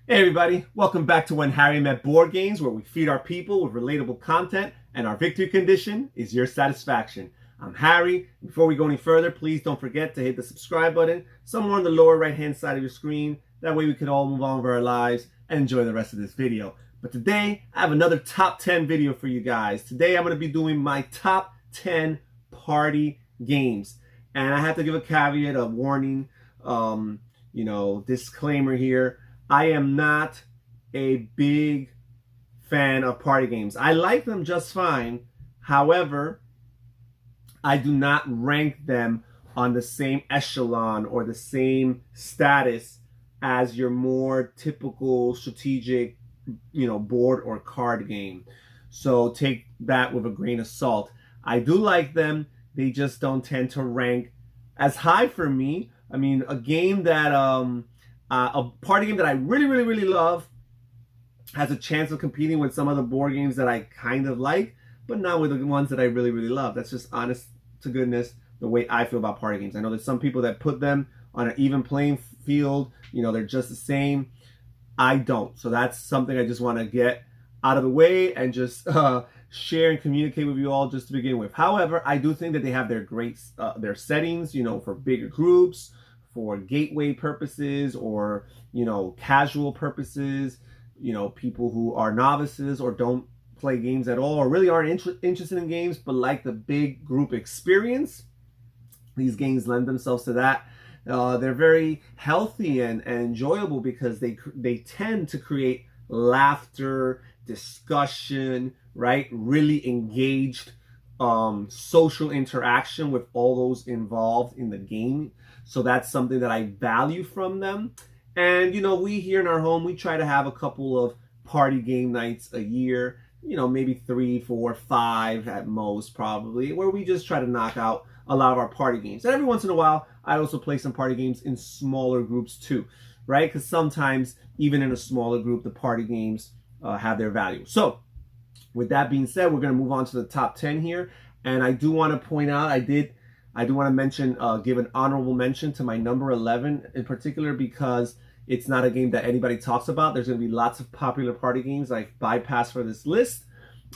Hey everybody, welcome back to When Harry Met Board Games, where we feed our people with relatable content and our victory condition is your satisfaction. I'm Harry. Before we go any further, please don't forget to hit the subscribe button somewhere on the lower right hand side of your screen. That way we can all move on with our lives and enjoy the rest of this video. But today, I have another top 10 video for you guys. Today I'm going to be doing my top 10 party games. And I have to give a caveat, a warning, disclaimer here. I am not a big fan of party games. I like them just fine. However, I do not rank them on the same echelon or the same status as your more typical strategic, board or card game. So take that with a grain of salt. I do like them. They just don't tend to rank as high for me. I mean, a game that a party game that I really love has a chance of competing with some of the board games that I kind of like, but not with the ones that I really love. That's just honest to goodness the way I feel about party games. I know there's some people that put them on an even playing field. They're just the same. I don't. So that's something I just want to get out of the way and just share and communicate with you all just to begin with. However, I do think that they have their great their settings, for bigger groups, for gateway purposes, or casual purposes, people who are novices or don't play games at all or really aren't interested in games but like the big group experience. These games lend themselves to that. They're very healthy and enjoyable because they tend to create laughter, discussion, right? Really engaged social interaction with all those involved in the game. So that's something that I value from them. And, we here in our home, we try to have a couple of party game nights a year, maybe 3, 4, 5 at most probably, where we just try to knock out a lot of our party games. And every once in a while, I also play some party games in smaller groups too, right? Because sometimes, even in a smaller group, the party games have their value. So, with that being said, we're going to move on to the top 10 here. And I do want to point out, I do want to mention, give an honorable mention to my number 11 in particular, because it's not a game that anybody talks about. There's going to be lots of popular party games I've bypassed for this list.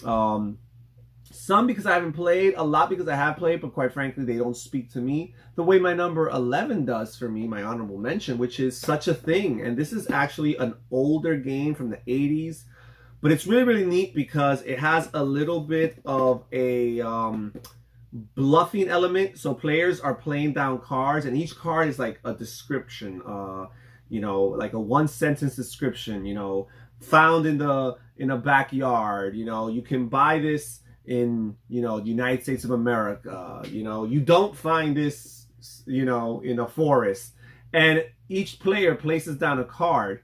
Some because I haven't played, a lot because I have played, but quite frankly, they don't speak to me the way my number 11 does for me, my honorable mention, which is Such a Thing. And this is actually an older game from the 80s. But it's really neat because it has a little bit of a bluffing element. So players are playing down cards, and each card is like a description, like a one-sentence description. Found in a backyard. You can buy this in the United States of America. You don't find this in a forest. And each player places down a card,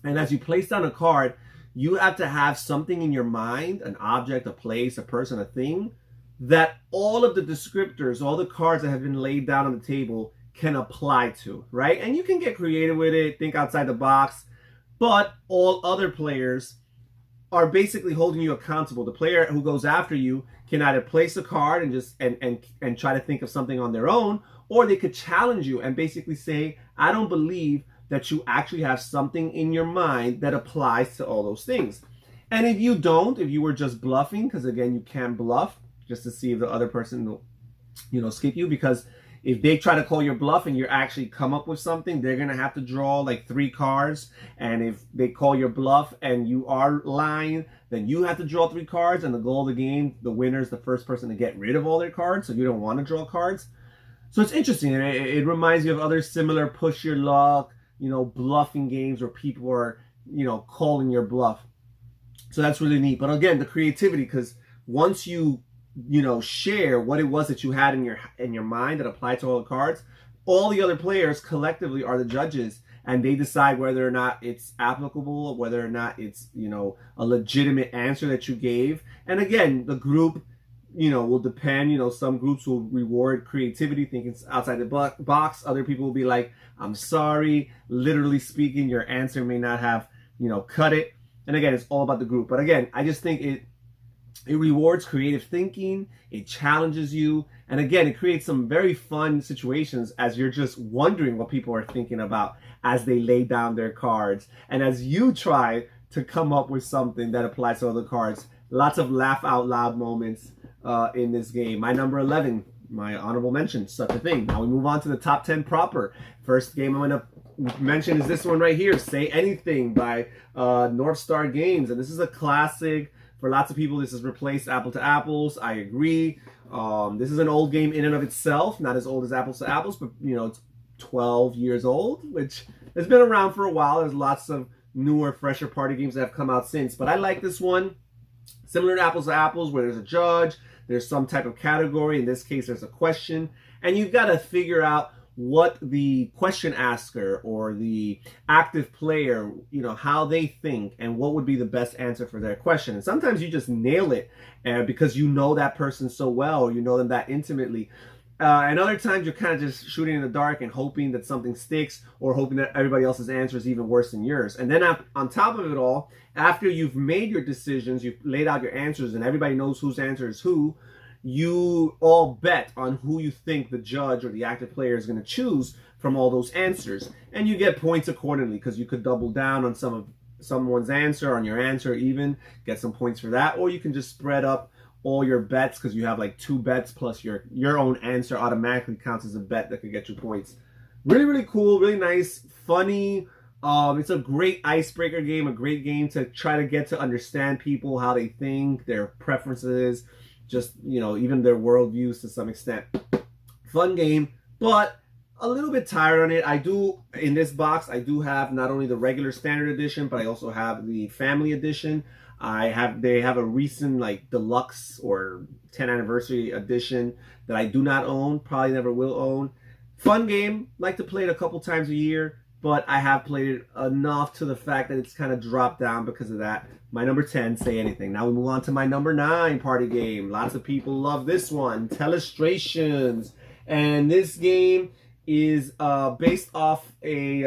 and as you place down a card, you have to have something in your mind, an object, a place, a person, a thing, that all of the descriptors, all the cards that have been laid down on the table can apply to, right? And you can get creative with it, think outside the box, but all other players are basically holding you accountable. The player who goes after you can either place a card and just and try to think of something on their own, or they could challenge you and basically say, I don't believe that you actually have something in your mind that applies to all those things. And if you don't, if you were just bluffing, because again, you can't bluff just to see if the other person will, skip you, because if they try to call your bluff and you actually come up with something, they're going to have to draw like 3 cards. And if they call your bluff and you are lying, then you have to draw 3 cards. And the goal of the game, the winner is the first person to get rid of all their cards. So you don't want to draw cards. So it's interesting. It reminds me of other similar push your luck, bluffing games where people are, calling your bluff. So that's really neat. But again, the creativity, because once you, share what it was that you had in your mind that applied to all the cards, all the other players collectively are the judges, and they decide whether or not it's applicable, whether or not it's, a legitimate answer that you gave. And again, the group, will depend. Some groups will reward creativity, thinking outside the box. Other people will be like, I'm sorry, literally speaking, your answer may not have, cut it. And again, it's all about the group. But again, I just think It rewards creative thinking, it challenges you, and again, it creates some very fun situations as you're just wondering what people are thinking about as they lay down their cards. And as you try to come up with something that applies to other cards, lots of laugh out loud moments in this game. My number 11, my honorable mention, Such a Thing. Now we move on to the top 10 proper. First game I'm going to mention is this one right here, Say Anything by North Star Games. And this is a classic. For lots of people, this has replaced Apple to Apples. I agree. This is an old game in and of itself, not as old as Apples to Apples, but you know, it's 12 years old, which has been around for a while. There's lots of newer, fresher party games that have come out since, but I like this one. Similar to Apples, where there's a judge, there's some type of category. In this case, there's a question, and you've got to figure out what the question asker or the active player, you know, how they think and what would be the best answer for their question. And sometimes you just nail it because you know that person so well, or you know them that intimately. And other times you're kind of just shooting in the dark and hoping that something sticks, or hoping that everybody else's answer is even worse than yours. And then on top of it all, after you've made your decisions, you've laid out your answers, and everybody knows whose answer is who, you all bet on who you think the judge or the active player is going to choose from all those answers. And you get points accordingly, because you could double down on someone's answer, on your answer even, get some points for that. Or you can just spread up all your bets, because you have like 2 bets plus your own answer automatically counts as a bet that could get you points. Really, really cool, really nice, funny. It's a great icebreaker game, a great game to try to get to understand people, how they think, their preferences, just, you know, even their worldviews to some extent. Fun game, but a little bit tired on it. In this box, I do have not only the regular standard edition, but I also have the family edition. They have a recent like deluxe or 10th anniversary edition that I do not own, probably never will own. Fun game, like to play it a couple times a year, but I have played it enough to the fact that it's kind of dropped down because of that. My number 10, Say Anything. Now we move on to my number 9 party game. Lots of people love this one, Telestrations. And this game is based off a,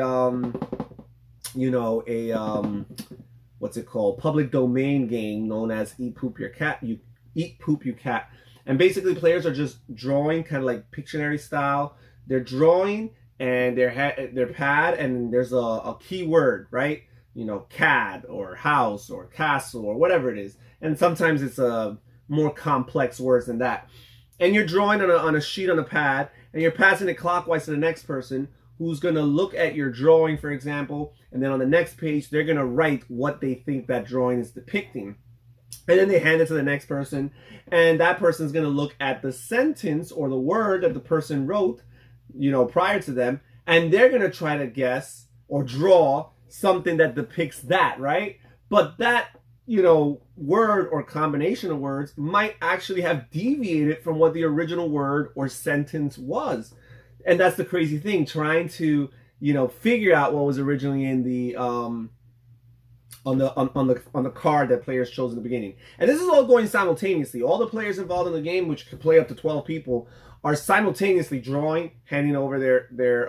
what's it called? Public domain game known as Eat Poop Your Cat. You Eat Poop You Cat. And basically players are just drawing, kind of like Pictionary style. They're drawing and their pad, and there's a keyword, right? You know, cat or house or castle or whatever it is. And sometimes it's a more complex words than that. And you're drawing on a sheet on a pad, and you're passing it clockwise to the next person, who's going to look at your drawing, for example, and then on the next page, they're going to write what they think that drawing is depicting. And then they hand it to the next person, and that person's going to look at the sentence or the word that the person wrote, you know, prior to them, and they're going to try to guess or draw something that depicts that, right? But that, you know, word or combination of words might actually have deviated from what the original word or sentence was. And that's the crazy thing, trying to, you know, figure out what was originally in the on the card that players chose in the beginning. And this is all going simultaneously. All the players involved in the game, which could play up to 12 people, are simultaneously drawing, handing over their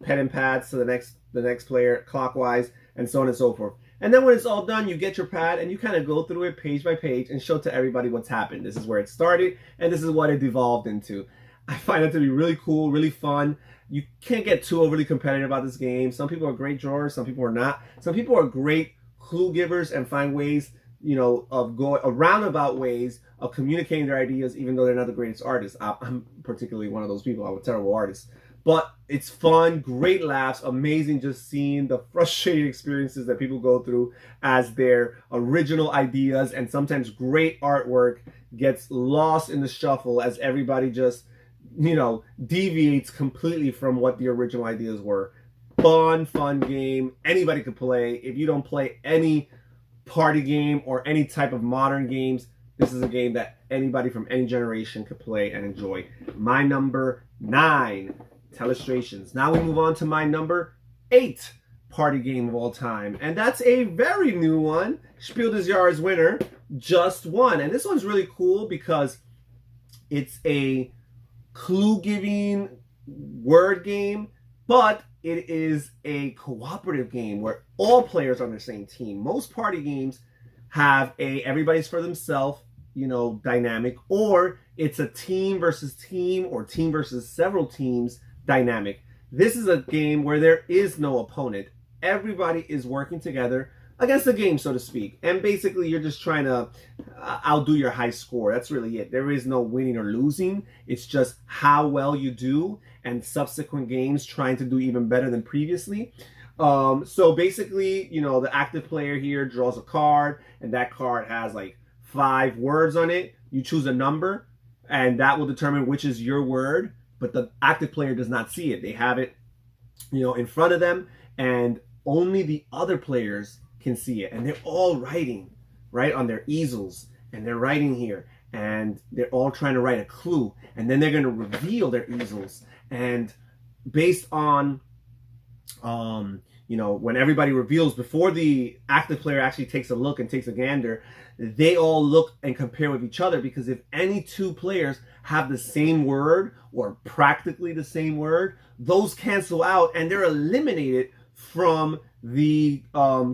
pen and pads to the next player clockwise, and so on and so forth. And then when it's all done, you get your pad and you kind of go through it page by page and show to everybody what's happened. This is where it started, and this is what it devolved into. I find that to be really cool, really fun. You can't get too overly competitive about this game. Some people are great drawers, some people are not. Some people are great clue givers and find ways, you know, of going roundabout ways of communicating their ideas, even though they're not the greatest artists. I'm particularly one of those people. I'm a terrible artist. But it's fun, great laughs, amazing just seeing the frustrating experiences that people go through as their original ideas and sometimes great artwork gets lost in the shuffle as everybody just, you know, deviates completely from what the original ideas were. Fun game. Anybody could play. If you don't play any party game or any type of modern games, this is a game that anybody from any generation could play and enjoy. My number 9, Telestrations. Now we move on to my number 8 party game of all time. And that's a very new one. Spiel des Jahres winner, Just One. And this one's really cool because it's a clue-giving word game, but it is a cooperative game where all players are on the same team. Most party games have everybody's for themselves, dynamic, or it's a team versus team or team versus several teams dynamic. This is a game where there is no opponent. Everybody is working together against the game, so to speak. And basically, you're just trying to outdo your high score. That's really it. There is no winning or losing. It's just how well you do and subsequent games trying to do even better than previously. So basically, the active player here draws a card, and that card has like 5 words on it. You choose a number, and that will determine which is your word, but the active player does not see it. They have it, in front of them, and only the other players can see it. And they're all writing, right, on their easels, and they're writing here, and they're all trying to write a clue, and then they're going to reveal their easels. And based on when everybody reveals, before the active player actually takes a look and takes a gander, they all look and compare with each other, because if any 2 players have the same word or practically the same word, those cancel out and they're eliminated from the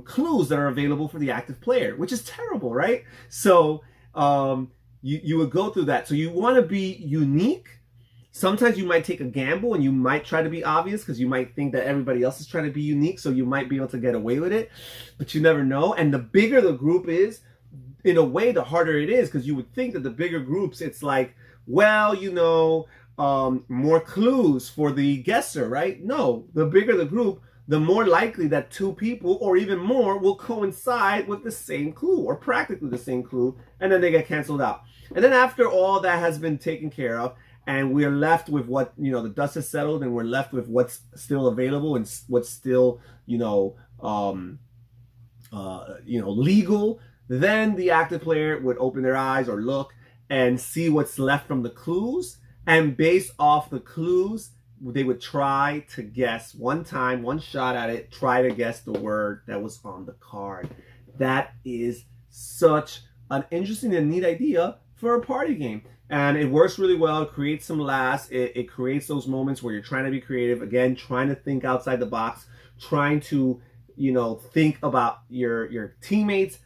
clues that are available for the active player, which is terrible, right? So you would go through that. So you want to be unique. Sometimes you might take a gamble and you might try to be obvious because you might think that everybody else is trying to be unique, so you might be able to get away with it, but you never know. And the bigger the group is, in a way, the harder it is, because you would think that the bigger groups, it's like, well, more clues for the guesser, right? No, the bigger the group, the more likely that 2 people or even more will coincide with the same clue or practically the same clue, and then they get canceled out. And then after all that has been taken care of, and we're left with what, the dust has settled, and we're left with what's still available and what's still, legal, then the active player would open their eyes or look and see what's left from the clues. And based off the clues, they would try to guess one shot at it, try to guess the word that was on the card. That is such an interesting and neat idea for a party game. And it works really well. It creates some laughs. It creates those moments where you're trying to be creative. Again, trying to think outside the box, trying to, think about your teammates,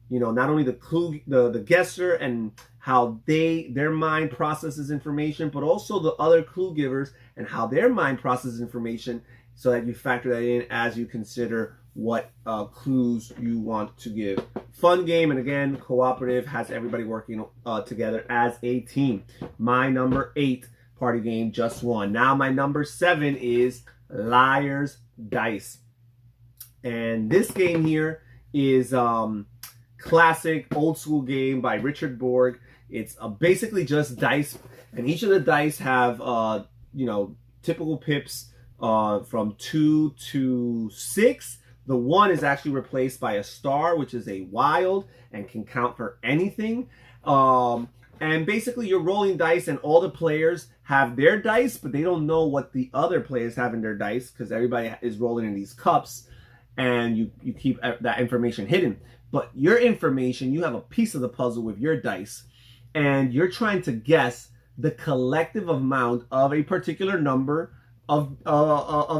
not only the clue, the guesser and how their mind processes information, but also the other clue givers and how their mind processes information, so that you factor that in as you consider what clues you want to give. Fun game, and again, cooperative, has everybody working together as a team. My number 8 party game just won. Now my number 7 is Liar's Dice. And this game here is classic old school game by Richard Borg. It's basically just dice, and each of the dice have typical pips from 2 to 6. The 1 is actually replaced by a star, which is a wild and can count for anything. And basically you're rolling dice, and all the players have their dice, but they don't know what the other players have in their dice, because everybody is rolling in these cups, and you keep that information hidden. But your information, you have a piece of the puzzle with your dice, and you're trying to guess the collective amount of a particular number of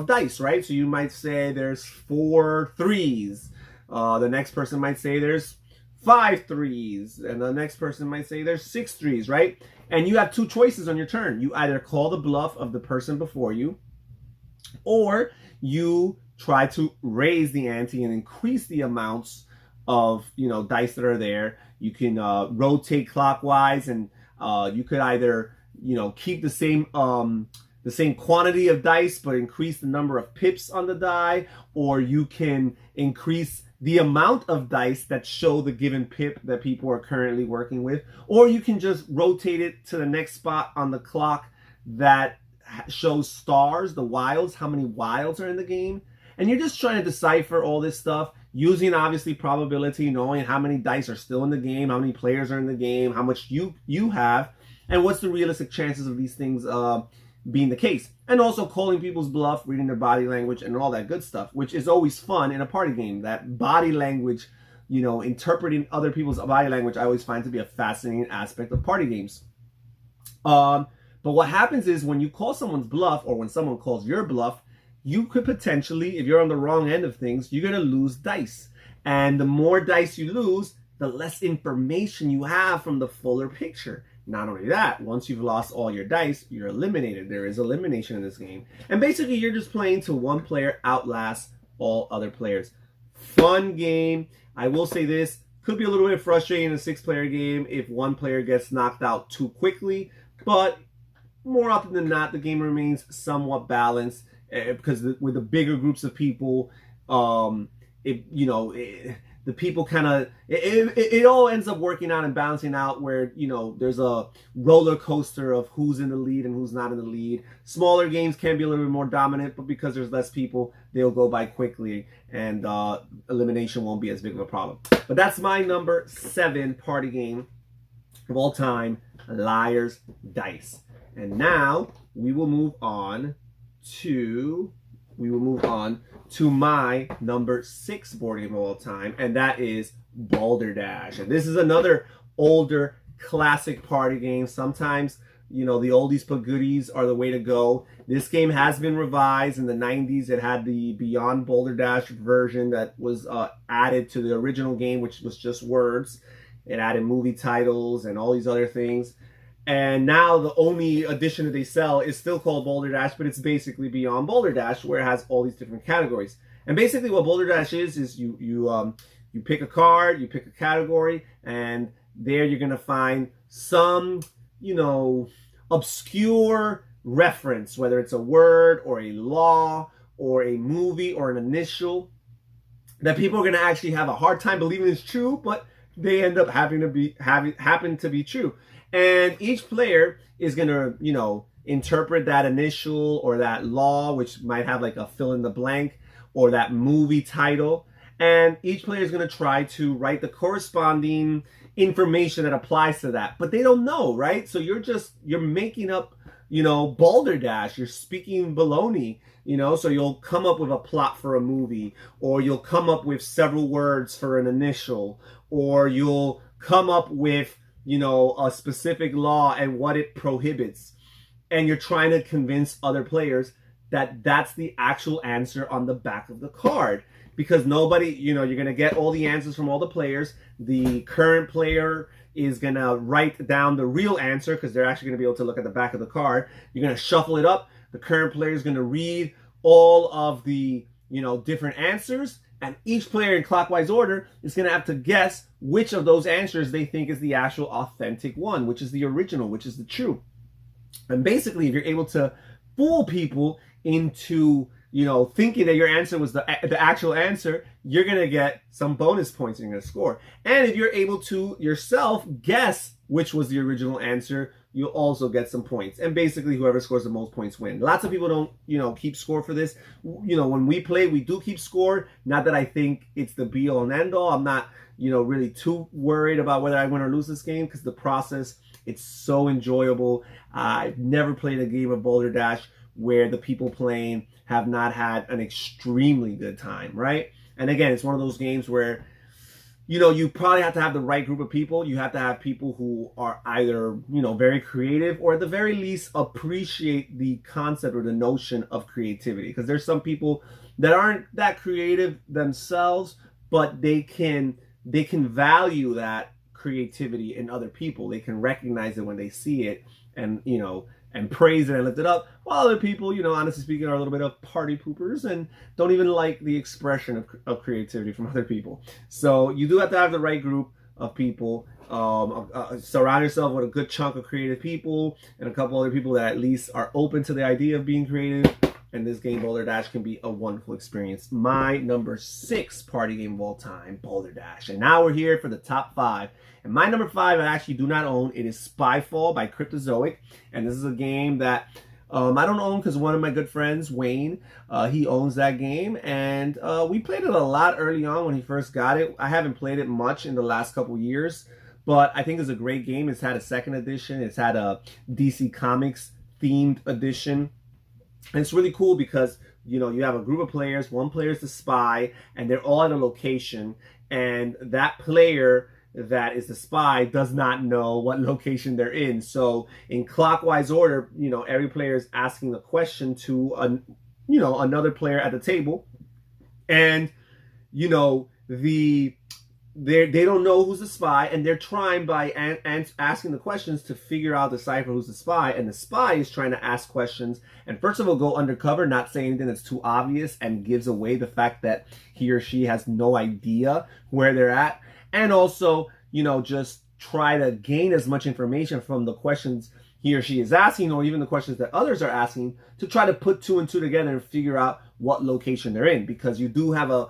dice, right? So you might say there's 4 3s. The next person might say there's 5 3s, and the next person might say there's 6 3s, right? And you have 2 choices on your turn. You either call the bluff of the person before you, or you try to raise the ante and increase the amounts of dice that are there. You can rotate clockwise, and you could either keep the same quantity of dice but increase the number of pips on the die, or you can increase the amount of dice that show the given pip that people are currently working with, or you can just rotate it to the next spot on the clock that shows stars, the wilds, how many wilds are in the game. And you're just trying to decipher all this stuff using, obviously, probability, knowing how many dice are still in the game, how many players are in the game, how much you have, and what's the realistic chances of these things being the case. And also calling people's bluff, reading their body language, and all that good stuff, which is always fun in a party game. That body language, interpreting other people's body language, I always find to be a fascinating aspect of party games. But what happens is when you call someone's bluff, or when someone calls your bluff, you could potentially, if you're on the wrong end of things, you're going to lose dice. And the more dice you lose, the less information you have from the fuller picture. Not only that, once you've lost all your dice, you're eliminated. There is elimination in this game. And basically, you're just playing till one player outlasts all other players. Fun game. I will say this, could be a little bit frustrating in a 6-player game if one player gets knocked out too quickly, but more often than not, the game remains somewhat balanced because with the bigger groups of people, the people kind of it all ends up working out and balancing out where there's a roller coaster of who's in the lead and who's not in the lead. Smaller games can be a little bit more dominant, but because there's less people, they'll go by quickly and elimination won't be as big of a problem. But that's my number 7 party game of all time, Liar's Dice. And now we will move on to my number 6 board game of all time, and that is Balderdash. And this is another older classic party game. Sometimes, the oldies but goodies are the way to go. This game has been revised in the 90s. It had the Beyond Balderdash version that was added to the original game, which was just words. It added movie titles and all these other things. And now the only edition that they sell is still called Balderdash, but it's basically Beyond Balderdash, where it has all these different categories. And basically what Balderdash is you pick a card, you pick a category, and there you're going to find some, obscure reference, whether it's a word or a law or a movie or an initial, that people are going to actually have a hard time believing is true, but they end up happen to be true. And each player is going to, interpret that initial or that law, which might have like a fill in the blank, or that movie title. And each player is going to try to write the corresponding information that applies to that. But they don't know, right? So you're making up, balderdash. You're speaking baloney, so you'll come up with a plot for a movie, or you'll come up with several words for an initial, or you'll come up with a specific law and what it prohibits. And you're trying to convince other players that that's the actual answer on the back of the card. Because nobody, you're going to get all the answers from all the players. The current player is going to write down the real answer because they're actually going to be able to look at the back of the card. You're going to shuffle it up. The current player is going to read all of the, different answers. And each player in clockwise order is going to have to guess which of those answers they think is the actual authentic one, which is the original, which is the true. And basically, if you're able to fool people into, thinking that your answer was the actual answer, you're going to get some bonus points and you're going to score. And if you're able to yourself guess which was the original answer, you'll also get some points. And basically, whoever scores the most points win. Lots of people don't, keep score for this. When we play, we do keep score. Not that I think it's the be all and end all. I'm not, really too worried about whether I win or lose this game because the process, it's so enjoyable. I've never played a game of Balderdash where the people playing have not had an extremely good time, right? And again, it's one of those games where you probably have to have the right group of people. You have to have people who are either, very creative or at the very least appreciate the concept or the notion of creativity. Because there's some people that aren't that creative themselves, but they can value that creativity in other people. They can recognize it when they see it and, and praise it and lift it up, while other people, honestly speaking, are a little bit of party poopers and don't even like the expression of creativity from other people. So you do have to have the right group of people. Surround yourself with a good chunk of creative people and a couple other people that at least are open to the idea of being creative. And this game, Balderdash, can be a wonderful experience. My number 6 party game of all time, Balderdash. And now we're here for the top 5. And my number 5 I actually do not own. It is Spyfall by Cryptozoic. And this is a game that I don't own because one of my good friends, Wayne, he owns that game. And we played it a lot early on when he first got it. I haven't played it much in the last couple years. But I think it's a great game. It's had a second edition. It's had a DC Comics themed edition. And it's really cool because, you have a group of players. One player is the spy, and they're all at a location. And that player that is the spy does not know what location they're in. So in clockwise order, every player is asking a question to, another player at the table. And, the they don't know who's the spy, and they're trying by asking the questions to figure out, decipher who's the spy, and the spy is trying to ask questions and first of all go undercover, not say anything that's too obvious and gives away the fact that he or she has no idea where they're at, and also, you know, just try to gain as much information from the questions he or she is asking, or even the questions that others are asking, to try to put two and two together and figure out what location they're in, because you do have a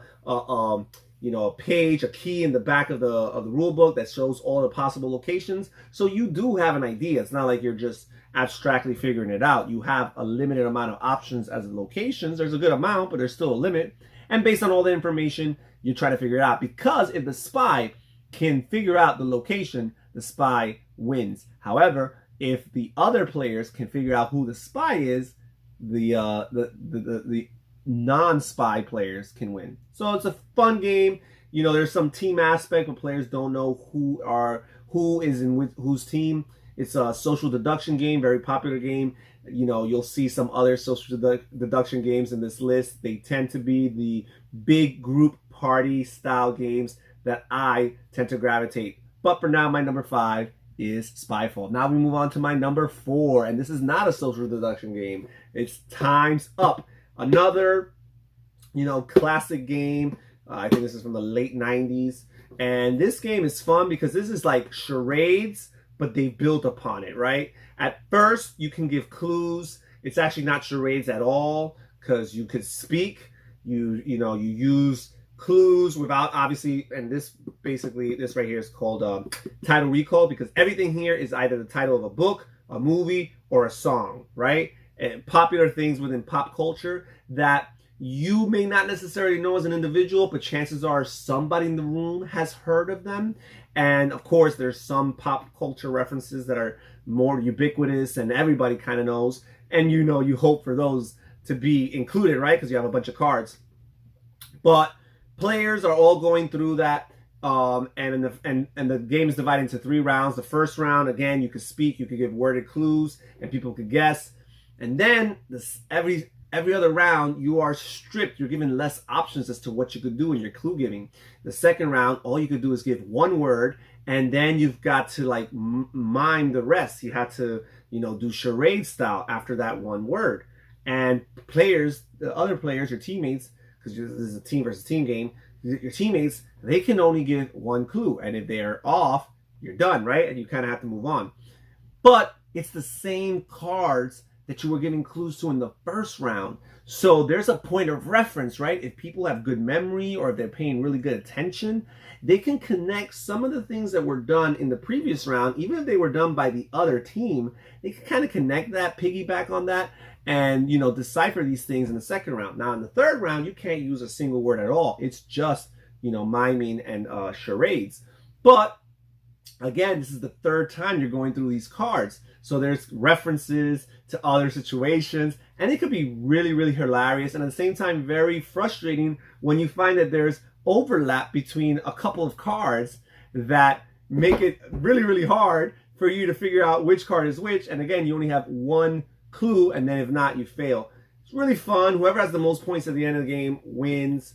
page, a key in the back of the rule book that shows all the possible locations. So you do have an idea. It's not like you're just abstractly figuring it out. You have a limited amount of options as locations. There's a good amount, but there's still a limit. And based on all the information, you try to figure it out. Because if the spy can figure out the location, the spy wins. However, if the other players can figure out who the spy is, the non-spy players can win. So it's a fun game. You know, there's some team aspect where players don't know who is in whose team. It's a social deduction game, very popular game. You know, you'll see some other social deduction games in this list. They tend to be the big group party style games that I tend to gravitate. But for now, my number 5 is Spyfall. Now we move on to my number 4, and this is not a social deduction game. It's Time's Up. Another, you know, classic game. I think this is from the late 90s. And this game is fun because this is like charades, but they built upon it, right? At first, you can give clues. It's actually not charades at all because you could speak. You use clues without, obviously, and this right here is called title recall, because everything here is either the title of a book, a movie, or a song, right? And popular things within pop culture that you may not necessarily know as an individual, but chances are somebody in the room has heard of them. And of course, there's some pop culture references that are more ubiquitous and everybody kind of knows. And you know, you hope for those to be included, right? Because you have a bunch of cards. But players are all going through that. And the game is divided into 3 rounds. The first round, again, you could speak, you could give worded clues, and people could guess. And then every other round, you are stripped. You're given less options as to what you could do in your clue giving. The second round, all you could do is give one word, and then you've got to like mime the rest. You have to, you know, do charade style after that one word. And players, the other players, your teammates, because this is a team versus team game, your teammates, they can only give one clue. And if they are off, you're done, right? And you kind of have to move on. But it's the same cards that you were giving clues to in the first round. So there's a point of reference, right? If people have good memory or if they're paying really good attention, they can connect some of the things that were done in the previous round, even if they were done by the other team, they can kind of connect that, piggyback on that, and, you know, decipher these things in the second round. Now, in the third round, you can't use a single word at all. It's just, you know, miming and charades. But again, this is the third time you're going through these cards. So there's references to other situations, and it could be really, really hilarious, and at the same time, very frustrating when you find that there's overlap between a couple of cards that make it really, really hard for you to figure out which card is which. And again, you only have one clue, and then if not, you fail. It's really fun. Whoever has the most points at the end of the game wins.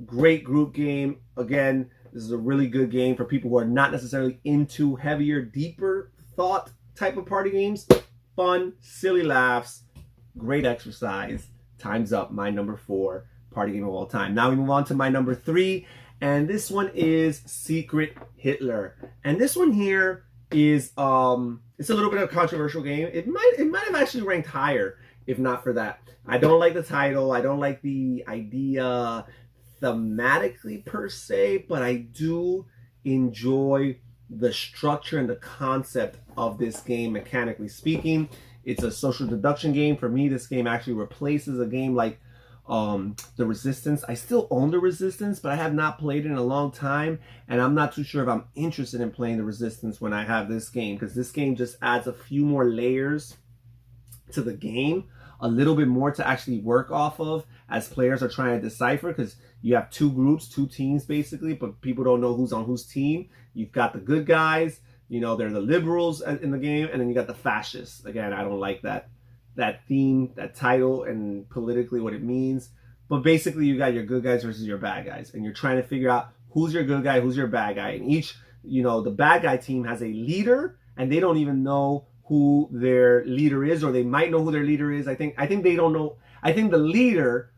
Great group game. Again, this is a really good game for people who are not necessarily into heavier, deeper thought type of party games. Fun, silly laughs, great exercise. Time's Up, my number 4 party game of all time. Now we move on to my number 3, and this one is Secret Hitler. And this one here is it's a little bit of a controversial game. It might have actually ranked higher if not for that. I don't like the title. I don't like the idea thematically per se, but I do enjoy the structure and the concept of this game, mechanically speaking. It's a social deduction game. For me, this game actually replaces a game like The Resistance. I still own The Resistance, but I have not played it in a long time, and I'm not too sure if I'm interested in playing The Resistance when I have this game, because this game just adds a few more layers to the game, a little bit more to actually work off of as players are trying to decipher, because you have 2 groups, 2 teams basically, but people don't know who's on whose team. You've got the good guys, you know, they're the liberals in the game, and then you got the fascists. Again, I don't like that theme, that title, and politically what it means. But basically you got your good guys versus your bad guys, and you're trying to figure out who's your good guy, who's your bad guy. And each, the bad guy team has a leader, and they don't even know who their leader is, or they might know who their leader is. I think they don't know. I think the leader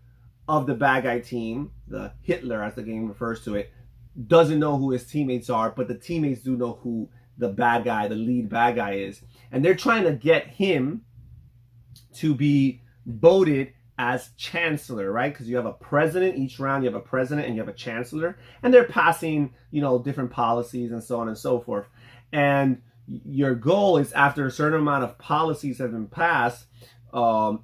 of the bad guy team, the Hitler as the game refers to it, doesn't know who his teammates are, but the teammates do know who the bad guy, the lead bad guy is. And they're trying to get him to be voted as chancellor, right? Because you have a president each round, you have a president and you have a chancellor, and they're passing, different policies and so on and so forth. And your goal is, after a certain amount of policies have been passed, the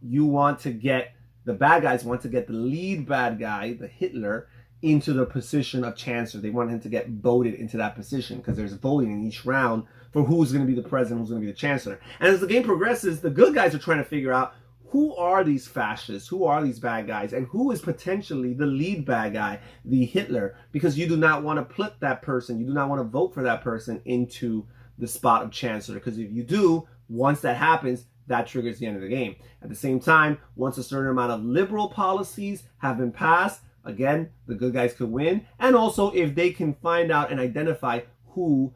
bad guys want to get the lead bad guy, the Hitler, into the position of chancellor. They want him to get voted into that position, because there's voting in each round for who's going to be the president, who's going to be the chancellor. And as the game progresses, the good guys are trying to figure out, who are these fascists, who are these bad guys, and who is potentially the lead bad guy, the Hitler, because you do not want to put that person, you do not want to vote for that person into the spot of chancellor, because if you do, once that happens, that triggers the end of the game. At the same time, once a certain amount of liberal policies have been passed, again, the good guys could win. And also, if they can find out and identify who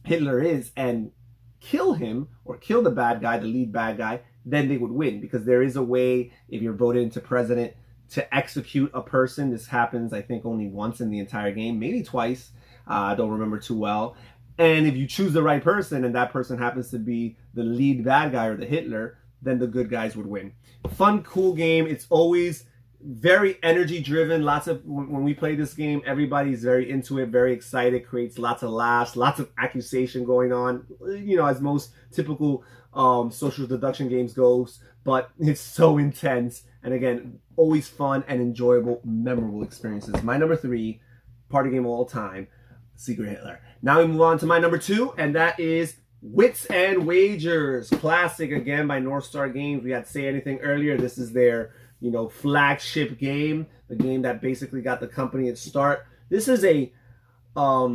Hitler is and kill him, or kill the bad guy, the lead bad guy, then they would win. Because there is a way, if you're voted into president, to execute a person. This happens, I think, only once in the entire game, maybe twice. I don't remember too well. And if you choose the right person, and that person happens to be the lead bad guy or the Hitler, then the good guys would win. Fun, cool game. It's always very energy driven. When we play this game, everybody's very into it, very excited, creates lots of laughs, lots of accusation going on, as most typical social deduction games goes. But it's so intense. And again, always fun and enjoyable, memorable experiences. My number 3 party game of all time, Secret Hitler. Now we move on to my number 2, and that is Wits and Wagers. Classic, again, by North Star Games. We had to say anything earlier. This is their, flagship game, the game that basically got the company its start. This is not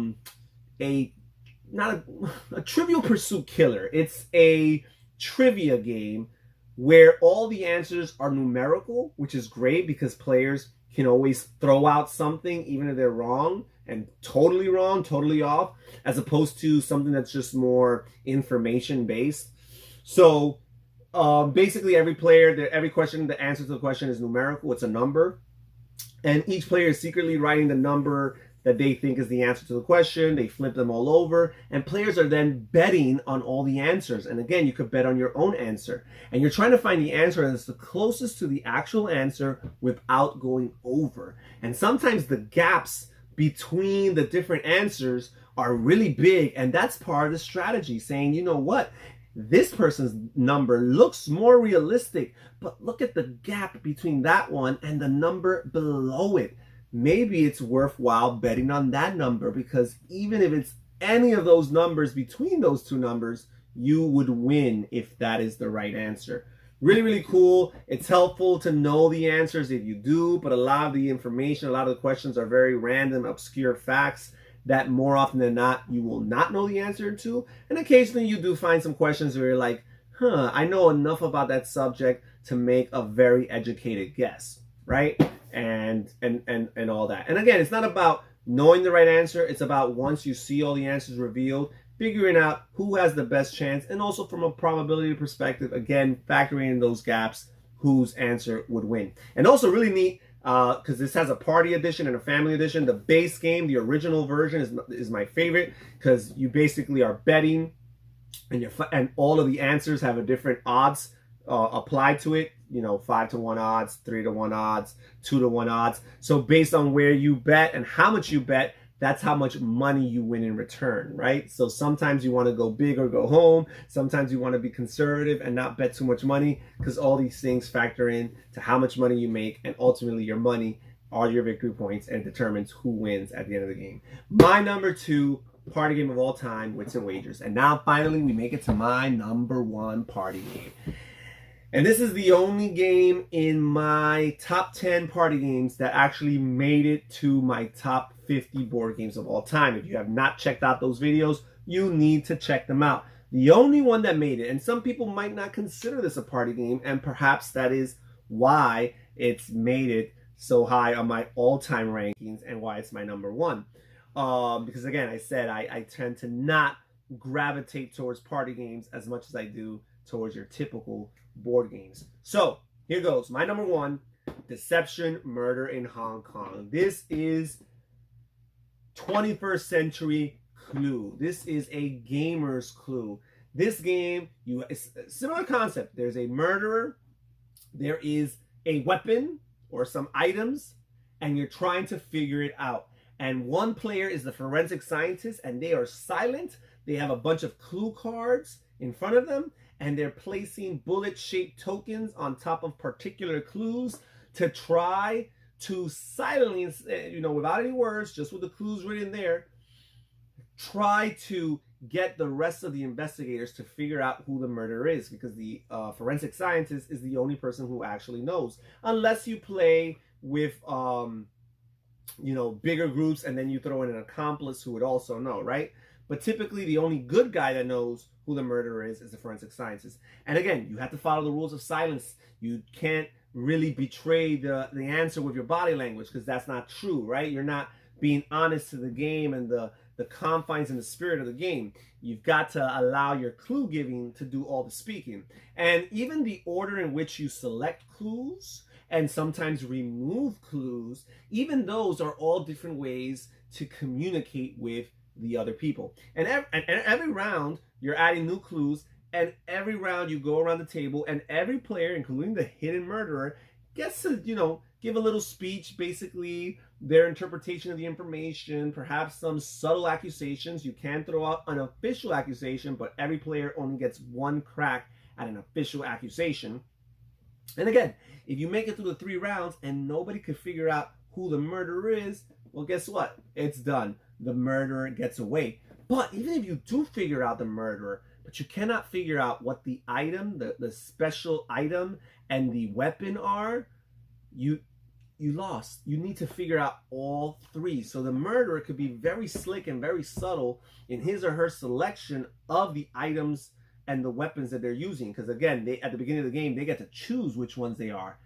a Trivial Pursuit killer. It's a trivia game where all the answers are numerical, which is great because players can always throw out something even if they're wrong, and totally wrong, totally off, as opposed to something that's just more information based. So basically every question, the answer to the question is numerical. It's a number, and each player is secretly writing the number that they think is the answer to the question. They flip them all over, and players are then betting on all the answers. And again, you could bet on your own answer, and you're trying to find the answer that's the closest to the actual answer without going over. And sometimes the gaps between the different answers are really big, and that's part of the strategy, saying, you know what, this person's number looks more realistic, but look at the gap between that one and the number below it. Maybe it's worthwhile betting on that number, because even if it's any of those numbers between those two numbers, you would win if that is the right answer. Really, really cool. It's helpful to know the answers if you do, but a lot of the information, a lot of the questions are very random, obscure facts that more often than not, you will not know the answer to. And occasionally you do find some questions where you're like, I know enough about that subject to make a very educated guess, right? And all that. And again, it's not about knowing the right answer. It's about, once you see all the answers revealed, figuring out who has the best chance, and also from a probability perspective, again, factoring in those gaps, whose answer would win. And also really neat, because this has a party edition and a family edition. The base game, the original version, is my favorite, because you basically are betting, and all of the answers have a different odds applied to it. 5-to-1 odds, 3-to-1 odds, 2-to-1 odds. So based on where you bet and how much you bet, that's how much money you win in return, right? So sometimes you want to go big or go home. Sometimes you want to be conservative and not bet too much money, because all these things factor in to how much money you make, and ultimately your money are your victory points, and it determines who wins at the end of the game. My number 2 party game of all time, Wits and Wagers. And now finally we make it to my number 1 party game. And this is the only game in my top 10 party games that actually made it to my top 50 board games of all time. If you have not checked out those videos, you need to check them out. The only one that made it, and some people might not consider this a party game, and perhaps that is why it's made it so high on my all-time rankings and why it's my number one. Because again, I said I tend to not gravitate towards party games as much as I do towards your typical board games. So here goes. My number one, Deception Murder in Hong Kong. This is 21st century Clue. This is a gamer's Clue. This game, it's a similar concept. There's a murderer, there is a weapon or some items, and you're trying to figure it out. And one player is the forensic scientist, and they are silent. They have a bunch of clue cards in front of them, and they're placing bullet-shaped tokens on top of particular clues to try to silently, without any words, just with the clues written there, try to get the rest of the investigators to figure out who the murderer is, because the forensic scientist is the only person who actually knows, unless you play with bigger groups and then you throw in an accomplice who would also know, right? But typically the only good guy that knows who the murderer is the forensic scientist. And again, you have to follow the rules of silence. You can't really betray the answer with your body language, because that's not true, right? You're not being honest to the game and the confines and the spirit of the game. You've got to allow your clue giving to do all the speaking. And even the order in which you select clues and sometimes remove clues, even those are all different ways to communicate with the other people. And every round, you're adding new clues, and every round you go around the table, and every player, including the hidden murderer, gets to, give a little speech, basically their interpretation of the information, perhaps some subtle accusations. You can throw out an official accusation, but every player only gets one crack at an official accusation. And again, if you make it through the 3 rounds and nobody could figure out who the murderer is, well, guess what? It's done. The murderer gets away. But even if you do figure out the murderer, but you cannot figure out what the item, the special item and the weapon are, you lost. You need to figure out all 3. So the murderer could be very slick and very subtle in his or her selection of the items and the weapons that they're using. Because again, at the beginning of the game, they get to choose which ones they are,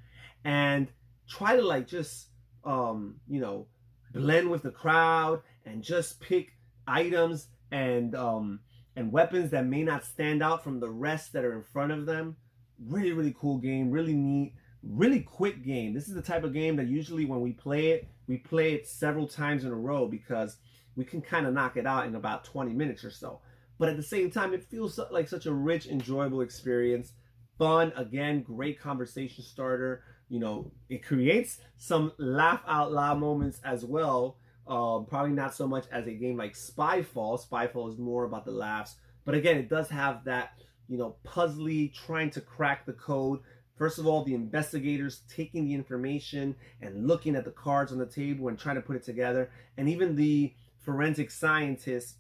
and try to just blend with the crowd and just pick items and weapons that may not stand out from the rest that are in front of them. Really, really cool game. Really neat. Really quick game. This is the type of game that usually when we play it several times in a row, because we can kind of knock it out in about 20 minutes or so. But at the same time, it feels like such a rich, enjoyable experience. Fun, again, great conversation starter. It creates some laugh out loud moments as well. Probably not so much as a game like Spyfall. Spyfall is more about the laughs. But again, it does have that, puzzly, trying to crack the code. First of all, the investigators taking the information and looking at the cards on the table and trying to put it together. And even the forensic scientist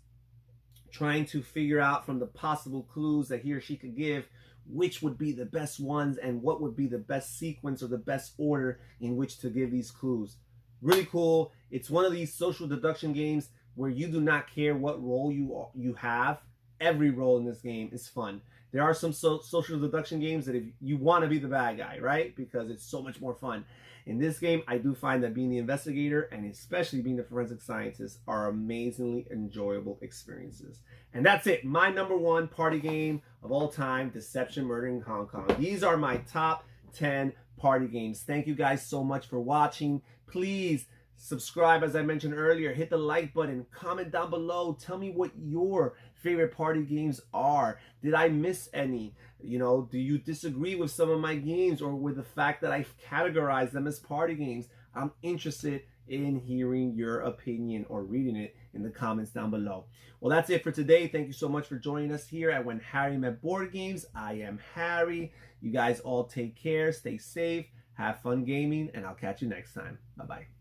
trying to figure out from the possible clues that he or she could give which would be the best ones and what would be the best sequence or the best order in which to give these clues. Really cool. It's one of these social deduction games where you do not care what role you have. Every role in this game is fun. There are some social deduction games that if you want to be the bad guy, right? Because it's so much more fun. In this game, I do find that being the investigator and especially being the forensic scientist are amazingly enjoyable experiences. And that's it. My number 1 party game of all time, Deception Murder in Hong Kong. These are my top 10 party games. Thank you guys so much for watching. Please subscribe, as I mentioned earlier. Hit the like button. Comment down below. Tell me what your favorite party games are. Did I miss any? Do you disagree with some of my games or with the fact that I categorize them as party games? I'm interested in hearing your opinion or reading it in the comments down below. Well, that's it for today. Thank you so much for joining us here at When Harry Met Board Games. I am Harry. You guys all take care. Stay safe. Have fun gaming, and I'll catch you next time. Bye-bye.